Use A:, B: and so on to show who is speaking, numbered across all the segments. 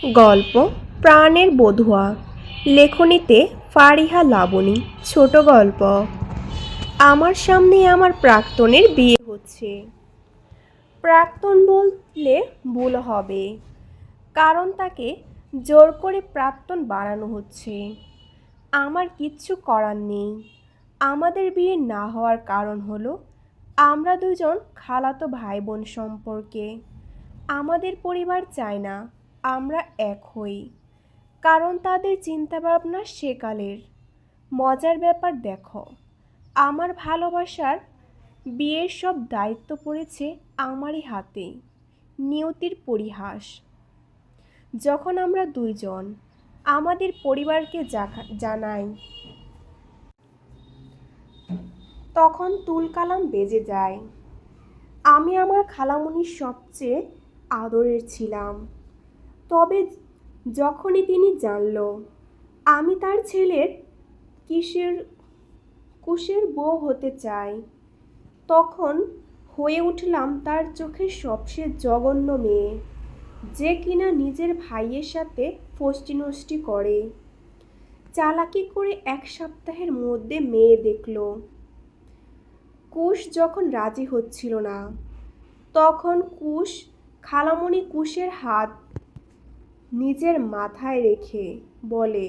A: গল্প প্রাণের বধূয়া, লেখনীতে ফারিহা লাবণী। ছোট গল্প। আমার সামনে আমার প্রাক্তনের বিয়ে হচ্ছে। প্রাক্তন বললে ভুল হবে, কারণ তাকে জোর করে প্রাক্তন বানানো হচ্ছে। আমার কিচ্ছু করার নেই। আমাদের বিয়ে না হওয়ার কারণ হলো আমরা দুজন খালাতো ভাই বোন সম্পর্কে। আমাদের পরিবার চায় না আমরা এক হই, কারণ তাদের চিন্তাভাবনা সেকালের। মজার ব্যাপার দেখো, আমার ভালোবাসার বিয়ের সব দায়িত্ব পড়েছে আমারই হাতে। নিয়তির পরিহাস। যখন আমরা দুইজন আমাদের পরিবারকে জানাই, তখন তুলকালাম বেজে যায়। আমি আমার খালামণির সবচেয়ে আদরের ছিলাম। তবে যখনই তিনি জানল আমি তার ছেলের কুশের বউ হতে চাই, তখন হয়ে উঠলাম তার চোখের সবচেয়ে জঘন্য মেয়ে, যে কিনা নিজের ভাইয়ের সাথে ফষ্টি নষ্টি করে। চালাকি করে 1 সপ্তাহের মধ্যে মেয়ে দেখল। কুশ যখন রাজি হচ্ছিল না, তখন খালামণি কুশের হাত নিজের মাথায় রেখে বলে,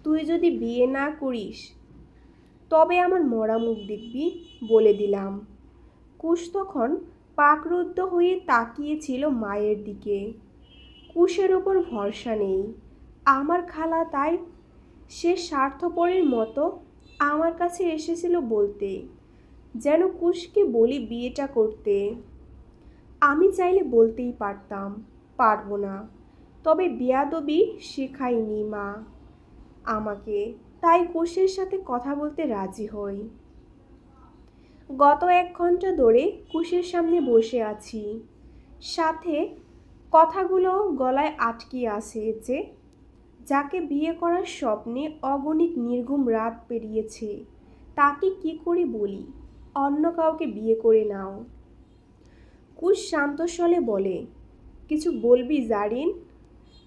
A: তুই যদি বিয়ে না করিস তবে আমার মরা মুখ দেখবি বলে দিলাম। কুশ তখন পাকরুদ্ধ হয়ে তাকিয়েছিল মায়ের দিকে। কুশের ওপর ভরসা নেই আমার খালা, তাই সে স্বার্থপরের মতো আমার কাছে এসেছিল বলতে, যেন কুশকে বলি বিয়েটা করতে। আমি চাইলে বলতেই পারতাম, পারবো না, তবে বেয়াদবি শেখায়নি মা আমাকে, তাই কুশের সাথে কথা বলতে রাজি হই। গত 1 ঘন্টা ধরে কুশের সামনে বসে আছি, সাথে কথাগুলো গলায় আটকে আছে, যাকে বিয়ে করার স্বপ্নে অগণিত নির্ঘুম রাত পেরিয়েছে, তাকে কি করে বলি অন্য কাউকে বিয়ে করে নাও। কুশ শান্ত স্বরে বলে, কিছু বলবি জারিন,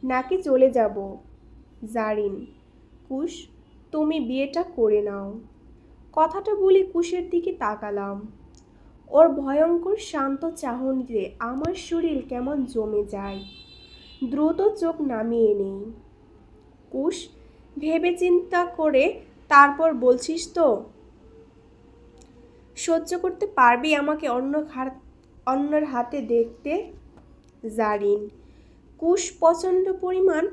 A: নাকি চলে যাব? জারিন, কুশ তুমি বিয়েটা করে নাও। কথাটা বলে কুশের দিকে তাকালাম। ওর ভয়ঙ্কর শান্ত চাহনিতে আমার শরীর কেমন জমে যায়। দ্রুত চোখ নামিয়ে নেই। কুশ ভেবে চিন্তা করে তারপর, বলছিস তো? সহ্য করতে পারবি আমাকে অন্যর হাতে দেখতে? জারিন। কুশ প্রচণ্ড পরিমাণ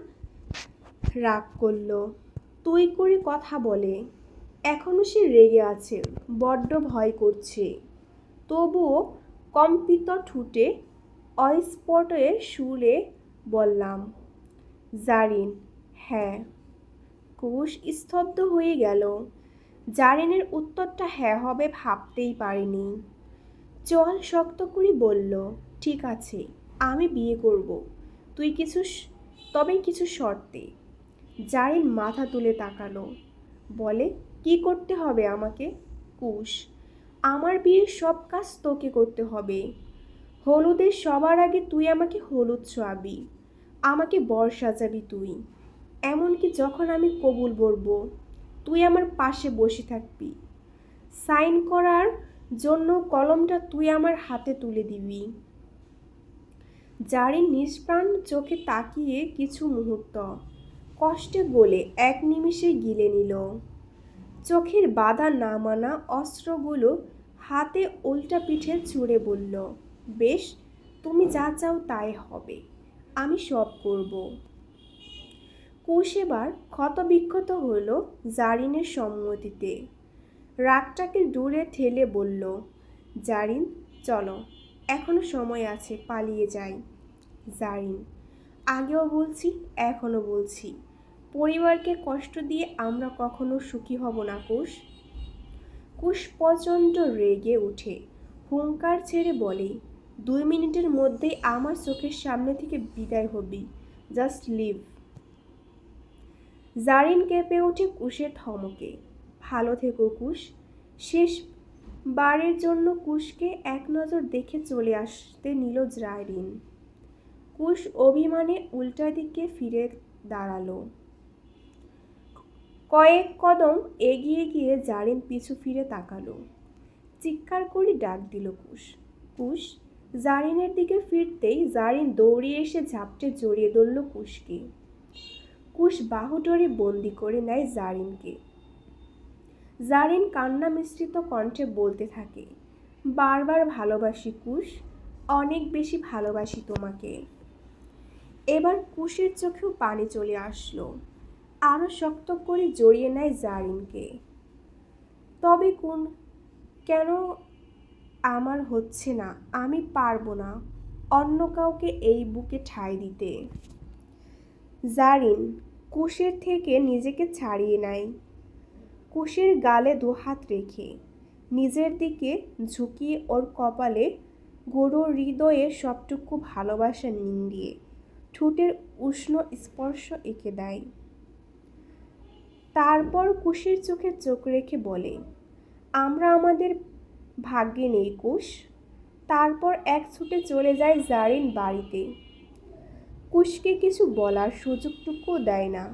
A: রাগ করল। তুই করে কথা বলে। এখনো সে রেগে আছে, বড্ড ভয় করছে। তবুও কম্পিত ঠোঁটে অস্ফুট সুরে বললাম, জারিন। হ্যাঁ। কুশ স্তব্ধ হয়ে গেল। জারিনের উত্তরটা হ্যাঁ হবে ভাবতেই পারিনি। চোয়াল শক্ত করে বলল, ঠিক আছে, আমি বিয়ে করব, তবে কিছু শর্তে। জারিন মাথা তুলে তাকালো, বলে, কি করতে হবে আমাকে? কুশ, আমার বিয়ের সব কাজ তোকে করতে হবে। হলুদের সবার আগে তুই আমাকে হলুদ ছোঁয়াবি, আমাকে বর সাজাবি তুই। এমনকি যখন আমি কবুল বলবো তুই আমার পাশে বসে থাকবি। সাইন করার জন্য কলমটা তুই আমার হাতে তুলে দিবি। জারিন নিষ্প্রাণ চোখে তাকিয়ে কিছু মুহূর্ত কষ্টে গলে 1 নিমিষে গিলে নিল। চোখের বাধা না মানা অস্ত্রগুলো হাতে উল্টা পিঠে ছুঁড়ে বলল, বেশ, তুমি যা চাও তাই হবে, আমি সব করব। কুশ এবার ক্ষতবিক্ষত হল জারিনের সম্মতিতে। রাগটাকে দূরে ঠেলে বলল, জারিন চলো, এখনো সময় আছে, পালিয়ে যাই। জারিন, আগেও বলছি, এখনো বলছি, পরিবারকে কষ্ট দিয়ে আমরা কখনো সুখী হব না কুশ। কুশ প্রচণ্ড রেগে উঠে হুঙ্কার ছেড়ে বলে, 2 মিনিটের মধ্যেই আমার চোখের সামনে থেকে বিদায় হবি, জাস্ট লিভ। জারিন কেঁপে ওঠে কুশের ধমকে। ভালো থেকো কুশ। শেষ বারের জন্য কুশকে এক নজর দেখে চলে আসতে নিল জারিন। কুশ অভিমানে উল্টা দিকে ফিরে দাঁড়ালো। কয়েক কদম এগিয়ে গিয়ে জারিন পিছু ফিরে তাকালো। চিৎকার করে ডাক দিল কুশ, কুশ। জারিনের দিকে ফিরতেই জারিন দৌড়িয়ে এসে ঝাপটে জড়িয়ে ধরল কুশকে। কুশ বাহু ধরে বন্দি করে নেয় জারিনকে। জারিন কান্না মিশ্রিত কণ্ঠে বলতে থাকে, বারবার ভালোবাসি কুশ, অনেক বেশি ভালোবাসি তোমাকে। এবার কুশের চোখেও পানি চলে আসলো। আরো শক্ত করে জড়িয়ে নেয় জারিনকে। তবে কেন আমার হচ্ছে না, আমি পারবো না অন্য কাউকে এই বুকে ঠাঁই দিতে। জারিন কুশের থেকে নিজেকে ছাড়িয়ে নেয়। কুশের গালে দুহাত রেখে নিজের দিকে ঝুঁকিয়ে ওর কপালে গরুর হৃদয়ে সবটুকু ভালোবাসা নিংড়িয়ে ঠোঁটের উষ্ণ স্পর্শ এঁকে দেয়। তারপর কুশের চোখে চোখ রেখে বলে, আমরা আমাদের ভাগ্যে নেই কুশ। তারপর এক ছুটে চলে যায় জারিন বাড়িতে। কুশকে কিছু বলার সুযোগটুকুও দেয় না।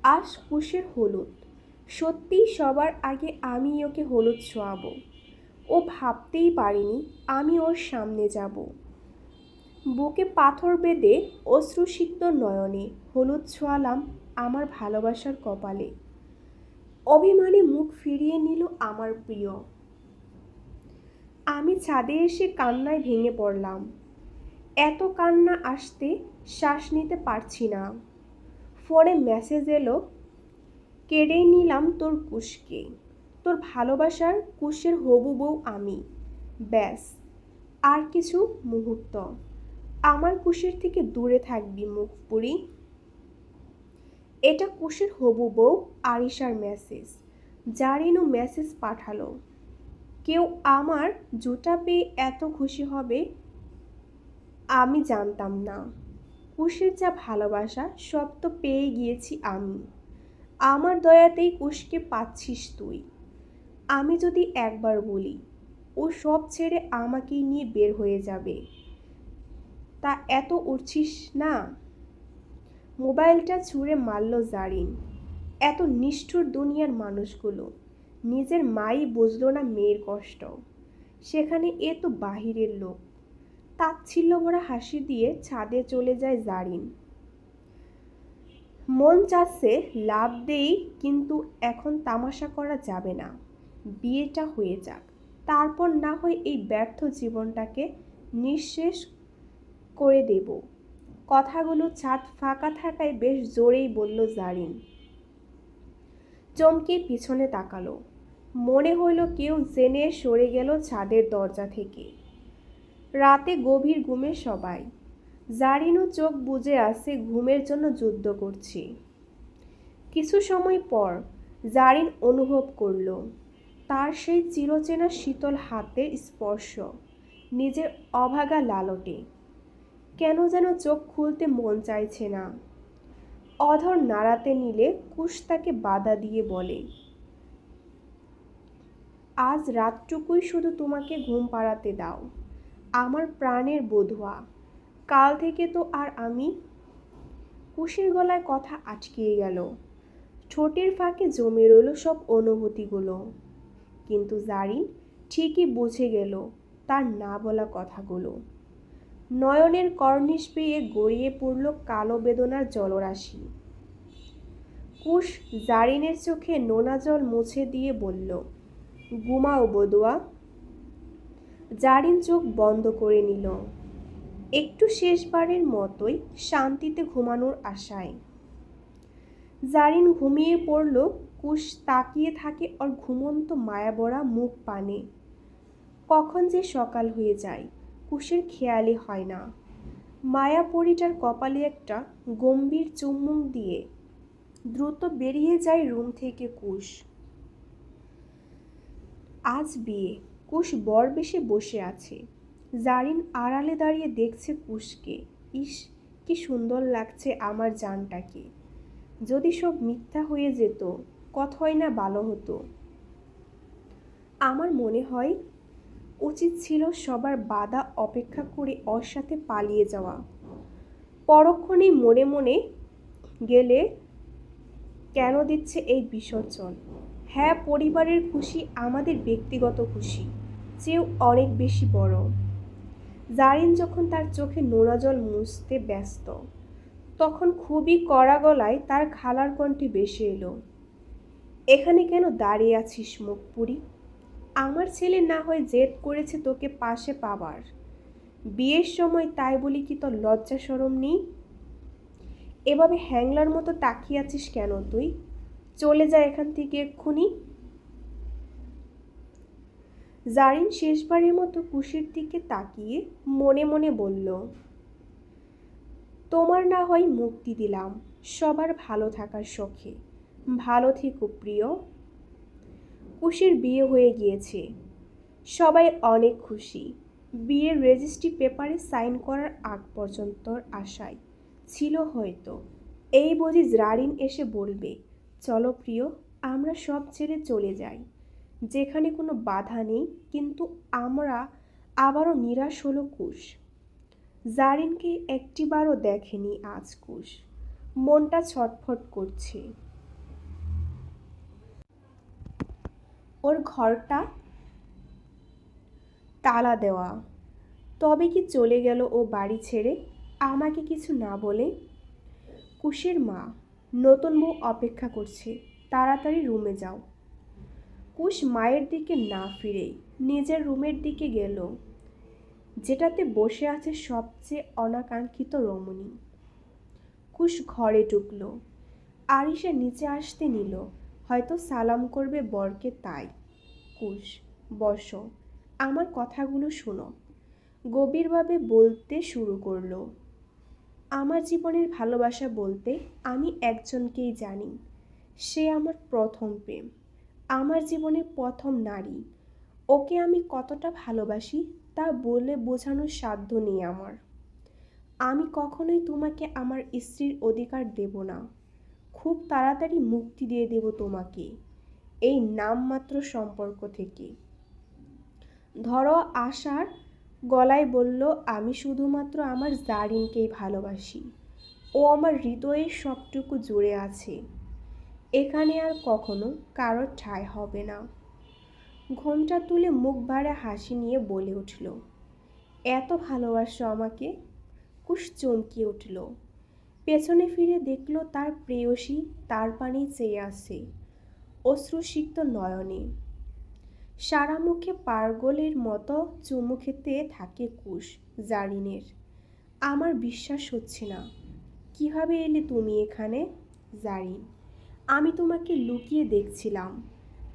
A: আজ কুশের হলুদ। সত্যিই সবার আগে আমি ওকে হলুদ ছোঁয়াবো। ও ভাবতেই পারেনি আমি ওর সামনে যাব। বুকে পাথর বেঁধে অশ্রুসিক্ত নয়নে হলুদ ছোঁয়ালাম আমার ভালোবাসার কপালে। অভিমানে মুখ ফিরিয়ে নিল আমার প্রিয়। আমি ছাদে এসে কান্নায় ভেঙে পড়লাম। এত কান্না আসতে শ্বাস নিতে পারছি না। ফোনে মেসেজ এলো, কেড়েই নিলাম তোর কুশকে, তোর ভালোবাসার কুশের হবু বউ আমি। ব্যাস, আর কিছু মুহূর্ত আমার কুশের থেকে দূরে থাকবি মুখ পুরি। এটা কুশের হবু বউ আরিশার মেসেজ। জারিনও মেসেজ পাঠালো। কেউ আমার জুটা পেয়ে এত খুশি হবে আমি জানতাম না। কুশের যা ভালোবাসা সব তো পেয়ে গিয়েছি আমি। আমার দয়াতেই কুশকে পাচ্ছিস তুই। আমি যদি একবার বলি ও সব ছেড়ে আমাকেই নিয়ে বের হয়ে যাবে, তা এত উঠছিস না? মোবাইলটা ছুঁড়ে মারল জারিন। এত নিষ্ঠুর দুনিয়ার মানুষগুলো। নিজের মাই বুঝলো না মেয়ের কষ্ট, সেখানে এ তো বাহিরের লোক। তাচ্ছিল্য ভরা হাসি দিয়ে ছাদে চলে যায় জারিন। মন চাচ্ছে লাভ দেই, কিন্তু এখন তামাশা করা যাবে না। বিয়েটা হয়ে যাক, তারপর না হয় এই ব্যর্থ জীবনটাকে নিঃশেষ করে দেব। কথাগুলো ছাদ ফাঁকা থাকায় বেশ জোরেই বলল জারিন। চমকে পিছনে তাকালো। মনে হইল কেউ জেনে সরে গেল ছাদের দরজা থেকে। রাতে গভীর ঘুমে সবাই। জারিনও চোখ বুজে আছে, ঘুমের জন্য যুদ্ধ করছে। কিছু সময় পর জারিন অনুভব করল তার সেই চিরচেনা শীতল হাতের স্পর্শ নিজের অভাগা লালটে। কেন যেন চোখ খুলতে মন চাইছে না। অধর নাড়াতে নিলে কুশ তাকে বাধা দিয়ে বলে, আজ রাতটুকুই শুধু তোমাকে ঘুম পাড়াতে দাও আমার প্রাণের বধূয়া। কাল থেকে তো আর আমি। কুশের গলায় কথা আটকিয়ে গেল। ঠোঁটের ফাঁকে জমে রইল সব অনুভূতিগুলো। কিন্তু জারিন ঠিকই বুঝে গেল তার না বলা কথাগুলো। নয়নের কর্নিশ বেয়ে গড়িয়ে পড়ল কালো বেদনার জলরাশি। কুশ জারিনের চোখে নোনা জল মুছে দিয়ে বলল, ঘুমাও বদুয়া। জারিন চোখ বন্ধ করে নিল, একটু শেষবারের মতোই শান্তিতে ঘুমানোর আশায়। জারিন ঘুমিয়ে পড়ল। কুশ তাকিয়ে থাকে ওর ঘুমন্ত মায়াবরা মুখ পানে। কখন যে সকাল হয়ে যায় কুশের খেয়ালই হয় না। মায়াপরীটার কপালে একটা গম্ভীর চুম্বন দিয়ে দ্রুত বেরিয়ে যায় রুম থেকে কুশ। আজ বিয়ে। কুশ বর বেশে বসে আছে। জারিন আড়ালে দাঁড়িয়ে দেখছে কুশকে। ইস, কি সুন্দর লাগছে আমার জানটাকে। যদি সব মিথ্যা হয়ে যেত কতই না ভালো হতো। আমার মনে হয় উচিত ছিল সবার বাধা অপেক্ষা করে ওর সাথে পালিয়ে যাওয়া। পরক্ষণেই মনে মনে গেলে কেন দিচ্ছে এই বিসর্জন? হ্যাঁ, পরিবারের খুশি আমাদের ব্যক্তিগত খুশি চেয়েও অনেক বেশি বড়। জারিন যখন তার চোখে নোনা জল মুছতে ব্যস্ত, তখন খুবই কড়া গলায় তার খালার কণ্ঠে ভেসে এলো, এখানে কেন দাঁড়িয়ে আছিস মুখ পুরি? আমার ছেলে না হয় জেদ করেছে তোকে পাশে পাবার, বিয়ের সময়, তাই বলি কি তোর লজ্জা শরম নেই? এভাবে হ্যাংলার মতো তাকিয়ে আছিস কেন তুই? চলে যা এখান থেকে এক্ষুনি। জারিন শেষবারের মতো কুশির দিকে তাকিয়ে মনে মনে বলল, তোমার না হয় মুক্তি দিলাম সবার ভালো থাকার শখে, ভালো থেকো প্রিয়। কুশির বিয়ে হয়ে গিয়েছে, সবাই অনেক খুশি। বিয়ের রেজিস্ট্রি পেপারে সাইন করার আগ পর্যন্ত আশায় ছিল হয়তো এই বুঝি জারিন এসে বলবে, চলো প্রিয়, আমরা সব ছেড়ে চলে যাই, যেখানে কোনো বাধা নেই। কিন্তু আমরা আবারও নিরাশ হলো কুশ। জারিনকে একটিবারও দেখেনি আজ কুশ, মনটা ছটফট করছে। ওর ঘরটা তালা দেওয়া, তবে কি চলে গেল ও বাড়ি ছেড়ে আমাকে কিছু না বলে? কুশের মা, নতুন বউ অপেক্ষা করছে, তাড়াতাড়ি রুমে যাও। কুশ মায়ের দিকে না ফিরেই নিজের রুমের দিকে গেল, যেটাতে বসে আছে সবচেয়ে অনাকাঙ্ক্ষিত রমণী। কুশ ঘরে ঢুকল, আরিশা নিচে আসতে নিল, হয়তো সালাম করবে বরকে তাই। কুশ, বসো, আমার কথাগুলো শোনো। গভীরভাবে বলতে শুরু করলো, আমার জীবনের ভালোবাসা বলতে আমি একজনকেই জানি, সে আমার প্রথম প্রেম, আমার জীবনের প্রথম নারী। ওকে আমি কতটা ভালোবাসি তা বলে বোঝানোর সাধ্য নেই আমার। আমি কখনোই তোমাকে আমার স্ত্রীর অধিকার দেব না। খুব তাড়াতাড়ি মুক্তি দিয়ে দেব তোমাকে এই নামমাত্র সম্পর্ক থেকে। ধরো আশার গলায় বলল, আমি শুধুমাত্র আমার জারিনকেই ভালোবাসি, ও আমার হৃদয়ের সবটুকু জুড়ে আছে, এখানে আর কখনো কারোর ঠাঁই হবে না। ঘোমটা তুলে মুখ ভাড়া হাসি নিয়ে বলে উঠল, এত ভালোবাসো আমাকে? কুশ চমকে উঠল, পেছনে ফিরে দেখল তার প্রেয়সী তার পানে চেয়ে আছে অশ্রুসিক্ত নয়নে। সারা মুখে পাগলের মতো চুমু খেতে থাকে কুশ জারিনের। আমার বিশ্বাস হচ্ছে না, কিভাবে এলে তুমি এখানে? জারিন, আমি তোমাকে লুকিয়ে দেখছিলাম,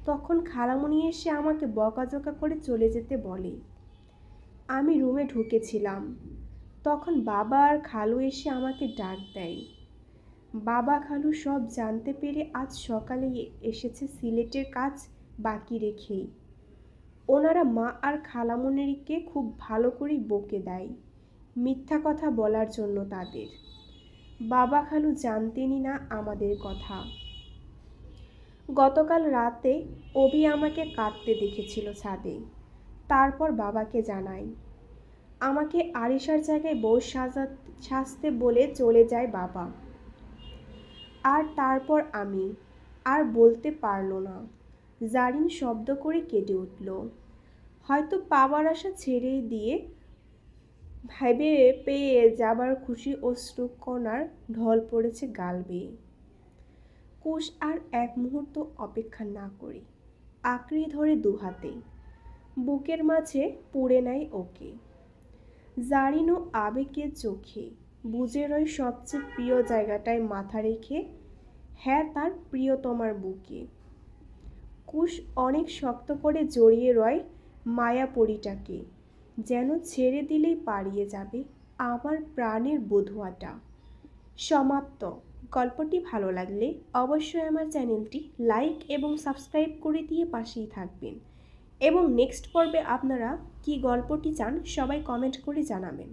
A: তখন খালামণি এসে আমাকে বকাঝকা করে চলে যেতে বলে। আমি রুমে ঢুকেছিলাম, তখন বাবা আর খালু এসে আমাকে ডাক দেয়। বাবা খালু সব জানতে পেরে আজ সকালে এসেছে সিলেটের কাজ বাকি রেখেই। ওনারা মা আর খালামণিকে খুব ভালো করেই বকে দেয় মিথ্যা কথা বলার জন্য তাদের। বাবা খালু জানতেনই না আমাদের কথা। গতকাল রাতে অভি আমাকে কাঁদতে দেখেছিল ছাদে, তারপর বাবাকে জানাই। আমাকে আরিশার জায়গায় বউ সাজতে বলে চলে যায় বাবা। আর তারপর আমি আর বলতে পারল না। জারিন শব্দ করে কেঁদে উঠল, হয়তো পাওয়ার আশা ছেড়েই দিয়ে ভেবে পেয়ে যাবার খুশি অশ্রুকণার ঢল পড়েছে গাল বেয়ে। কুশ আর এক মুহূর্ত অপেক্ষা না করে আঁকড়ে ধরে দুহাতে বুকের মাঝে পুড়ে নেয় ওকে। জারিনও আবেগের চোখে বুঝে রয় সবচেয়ে প্রিয় জায়গাটায় মাথা রেখে, হ্যাঁ তার প্রিয়তমার বুকে। কুশ অনেক শক্ত করে জড়িয়ে রয় মায়াপরীটাকে, যেন ছেড়ে দিলেই পালিয়ে যাবে আমার প্রাণের বধূয়াটা। সমাপ্ত। গল্পটি ভালো লাগলে অবশ্যই আমার চ্যানেলটি লাইক এবং সাবস্ক্রাইব করে দিয়ে পাশেই থাকবেন, এবং নেক্সট পর্বে আপনারা কি গল্পটি চান সবাই কমেন্ট করে জানাবেন।